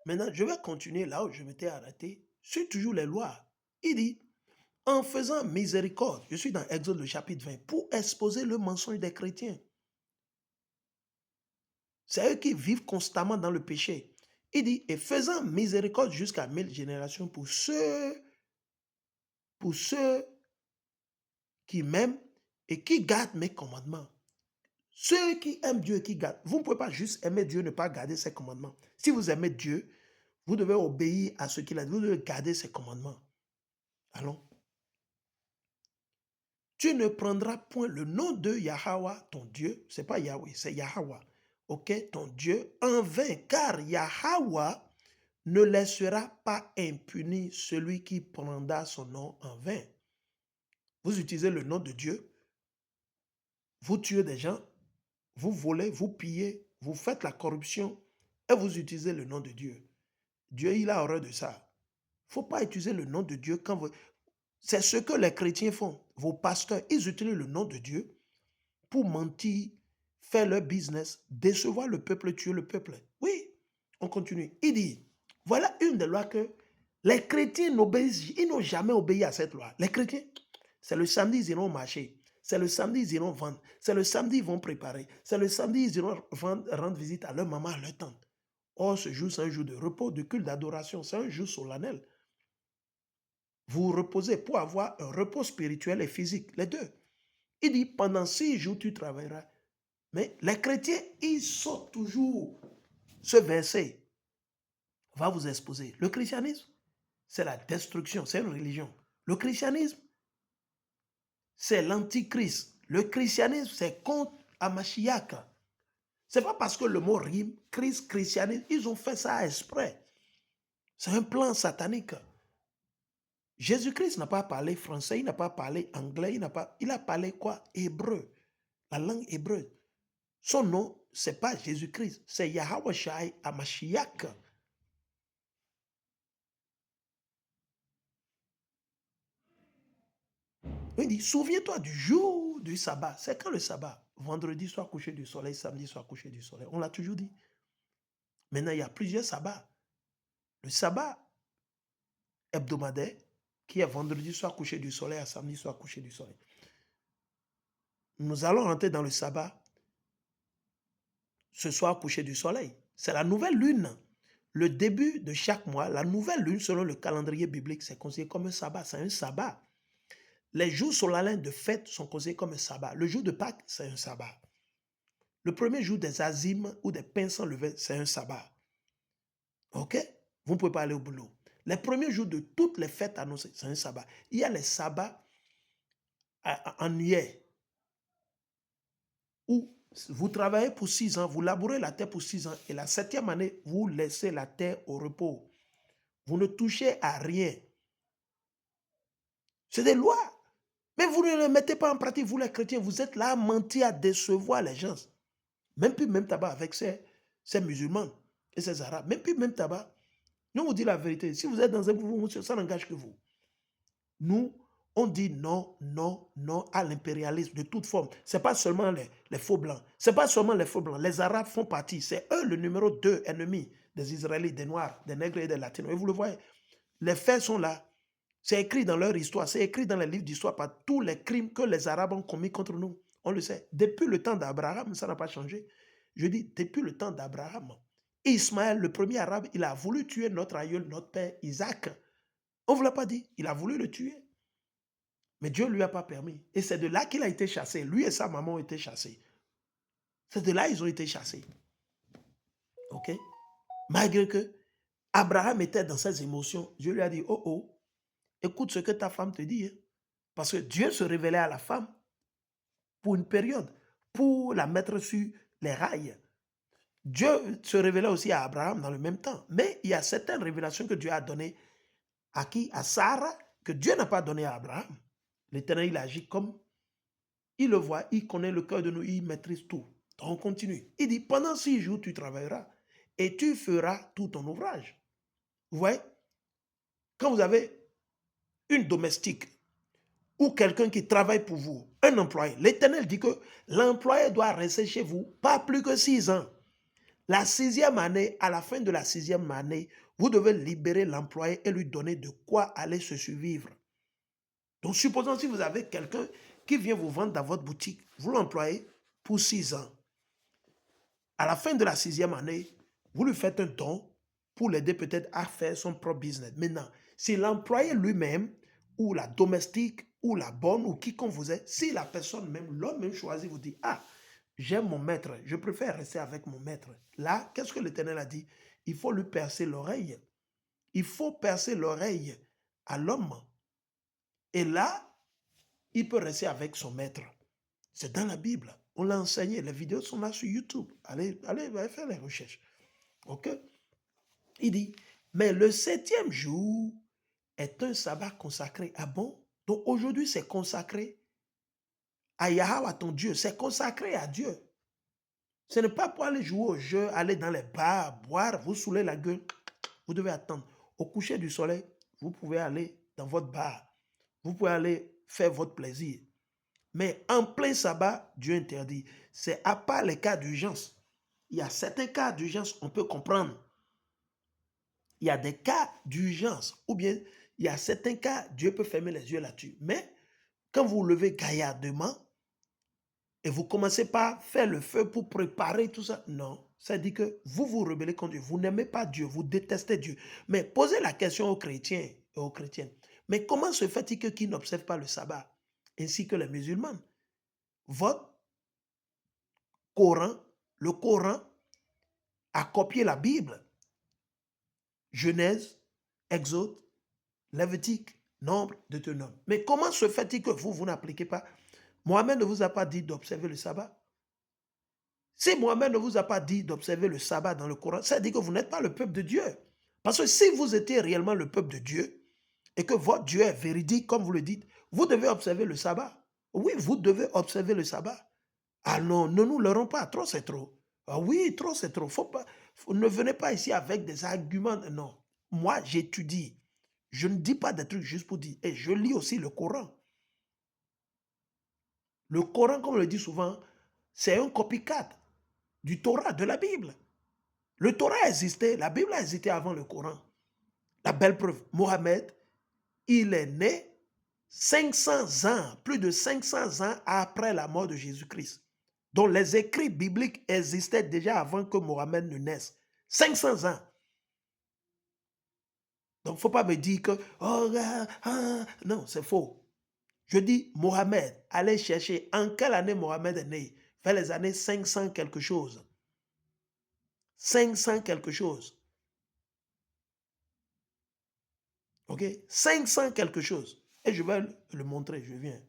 Maintenant, je vais continuer là où je m'étais arrêté. C'est toujours les lois. Il dit, en faisant miséricorde, je suis dans Exode le chapitre 20, pour exposer le mensonge des chrétiens. C'est eux qui vivent constamment dans le péché. Il dit, et faisant miséricorde jusqu'à 1000 générations pour ceux qui m'aiment et qui gardent mes commandements. Ceux qui aiment Dieu et qui gardent. Vous ne pouvez pas juste aimer Dieu et ne pas garder ses commandements. Si vous aimez Dieu, vous devez obéir à ce qu'il a dit. Vous devez garder ses commandements. Allons. Tu ne prendras point le nom de Yahweh, ton Dieu. Ce n'est pas Yahweh, c'est Yahweh. Ok, ton Dieu, en vain, car Yahweh ne laissera pas impuni celui qui prendra son nom en vain. Vous utilisez le nom de Dieu, vous tuez des gens, vous volez, vous pillez, vous faites la corruption et vous utilisez le nom de Dieu. Dieu, il a horreur de ça. Il ne faut pas utiliser le nom de Dieu quand vous... C'est ce que les chrétiens font. Vos pasteurs, ils utilisent le nom de Dieu pour mentir, faire leur business, décevoir le peuple, tuer le peuple. Oui, on continue. Il dit, voilà une des lois que les chrétiens n'obéissent, ils n'ont jamais obéi à cette loi. Les chrétiens, c'est le samedi, ils iront marcher. C'est le samedi, ils iront vendre. C'est le samedi, ils vont préparer. C'est le samedi, ils iront rendre visite à leur maman, à leur tante. Or, ce jour, c'est un jour de repos, de culte, d'adoration. C'est un jour solennel. Vous reposez pour avoir un repos spirituel et physique, les deux. Il dit, pendant 6 jours, tu travailleras. Mais les chrétiens, ils sortent toujours. Ce verset va vous exposer. Le christianisme, c'est la destruction, c'est une religion. Le christianisme, c'est l'antichrist. Le christianisme, c'est contre Amashiach. Ce n'est pas parce que le mot rime, Christ, christianisme, ils ont fait ça exprès. C'est un plan satanique. Jésus-Christ n'a pas parlé français, il n'a pas parlé anglais, il a parlé quoi? Hébreu, la langue hébreu. Son nom, ce n'est pas Jésus-Christ, c'est Yahweh Shai Amashiach. Il dit, souviens-toi du jour du sabbat. C'est quand le sabbat? Vendredi soit couché du soleil, samedi soit couché du soleil. On l'a toujours dit. Maintenant, il y a plusieurs sabbats. Le sabbat hebdomadaire, qui est vendredi soit couché du soleil, à samedi soit couché du soleil. Nous allons rentrer dans le sabbat ce soir couché du soleil. C'est la nouvelle lune. Le début de chaque mois, la nouvelle lune, selon le calendrier biblique, c'est considéré comme un sabbat. C'est un sabbat. Les jours solennels de fête sont considérés comme un sabbat. Le jour de Pâques, c'est un sabbat. Le premier jour des azimes ou des pains sans levain, c'est un sabbat. OK? Vous ne pouvez pas aller au boulot. Les premiers jours de toutes les fêtes annoncées, c'est un sabbat. Il y a les sabbats annuels où vous travaillez pour 6 ans, vous labourez la terre pour 6 ans et la 7e année, vous laissez la terre au repos. Vous ne touchez à rien. C'est des lois. Mais vous ne les mettez pas en pratique, vous les chrétiens, vous êtes là à mentir, à décevoir les gens. Même plus même tabac avec ces musulmans et ces arabes. Même plus même tabac. Nous, on vous dit la vérité. Si vous êtes dans un mouvement, ça n'engage que vous. Nous, on dit non, non, non à l'impérialisme de toute forme. Ce n'est pas seulement les faux blancs. Ce n'est pas seulement les faux blancs. Les arabes font partie. C'est eux le numéro 2 ennemi des Israélites, des Noirs, des Nègres et des Latinos. Et vous le voyez, les faits sont là. C'est écrit dans leur histoire. C'est écrit dans les livres d'histoire par tous les crimes que les Arabes ont commis contre nous. On le sait. Depuis le temps d'Abraham, ça n'a pas changé. Je dis, depuis le temps d'Abraham, Ismaël, le premier arabe, il a voulu tuer notre aïeul, notre père Isaac. On ne vous l'a pas dit. Il a voulu le tuer. Mais Dieu ne lui a pas permis. Et c'est de là qu'il a été chassé. Lui et sa maman ont été chassés. C'est de là qu'ils ont été chassés. OK? Malgré que Abraham était dans ses émotions, Dieu lui a dit, oh oh, écoute ce que ta femme te dit. Hein. Parce que Dieu se révélait à la femme pour une période, pour la mettre sur les rails. Dieu se révélait aussi à Abraham dans le même temps. Mais il y a certaines révélations que Dieu a données à qui? À Sarah, que Dieu n'a pas donné à Abraham. L'Éternel, il agit comme il le voit, il connaît le cœur de nous, il maîtrise tout. Donc on continue. Il dit, pendant 6 jours, tu travailleras et tu feras tout ton ouvrage. Vous voyez? Quand vous avez une domestique ou quelqu'un qui travaille pour vous, un employé, l'Éternel dit que l'employé doit rester chez vous pas plus que 6 ans. La 6e année, à la fin de la 6e année, vous devez libérer l'employé et lui donner de quoi aller se survivre. Donc, supposons si vous avez quelqu'un qui vient vous vendre dans votre boutique, vous l'employez pour 6 ans. À la fin de la 6e année, vous lui faites un don pour l'aider peut-être à faire son propre business. Maintenant, si l'employé lui-même, ou la domestique, ou la bonne, ou quiconque vous est, si la personne même, l'homme même choisit, vous dit, ah, j'aime mon maître, je préfère rester avec mon maître. Là, qu'est-ce que l'Éternel a dit? Il faut lui percer l'oreille. Il faut percer l'oreille à l'homme. Et là, il peut rester avec son maître. C'est dans la Bible. On l'a enseigné. Les vidéos sont là sur YouTube. Allez faire les recherches. OK? Il dit, mais le 7e jour est un sabbat consacré. Ah bon? Donc aujourd'hui, c'est consacré à Yahweh, ton Dieu. C'est consacré à Dieu. Ce n'est pas pour aller jouer au jeu, aller dans les bars, boire, vous saouler la gueule. Vous devez attendre. Au coucher du soleil, vous pouvez aller dans votre bar. Vous pouvez aller faire votre plaisir. Mais en plein sabbat, Dieu interdit. C'est à part les cas d'urgence. Il y a certains cas d'urgence, on peut comprendre. Il y a des cas d'urgence. Ou bien, il y a certains cas, Dieu peut fermer les yeux là-dessus. Mais quand vous levez gaillardement et vous commencez par faire le feu pour préparer tout ça, non. Ça dit que vous vous rebellez contre Dieu. Vous n'aimez pas Dieu, vous détestez Dieu. Mais posez la question aux chrétiens et aux chrétiennes. Mais comment se fait-il que qui n'observent pas le sabbat, ainsi que les musulmans? Votre Coran, le Coran a copié la Bible. Genèse, Exode, Lévitique, Nombre, Deutéronome. Mais comment se fait-il que vous n'appliquez pas? Mohamed ne vous a pas dit d'observer le sabbat. Si Mohamed ne vous a pas dit d'observer le sabbat dans le Coran, ça dit que vous n'êtes pas le peuple de Dieu. Parce que si vous étiez réellement le peuple de Dieu et que votre Dieu est véridique, comme vous le dites, vous devez observer le sabbat. Oui, vous devez observer le sabbat. Ah non, ne nous leurrons pas, trop c'est trop. Ah oui, trop c'est trop. Ne venez pas ici avec des arguments. Non, moi j'étudie. Je ne dis pas des trucs juste pour dire. Et je lis aussi le Coran. Le Coran, comme on le dit souvent, c'est un copycat du Torah, de la Bible. Le Torah existait, la Bible a existé avant le Coran. La belle preuve, Mohamed, il est né 500 ans, plus de 500 ans après la mort de Jésus-Christ. Donc les écrits bibliques existaient déjà avant que Mohamed ne naisse. 500 ans. Donc il ne faut pas me dire que, oh, non, c'est faux. Je dis Mohamed, allez chercher en quelle année Mohamed est né. Vers les années 500 quelque chose. 500 quelque chose. OK? 500 quelque chose. Et je vais le montrer, je viens.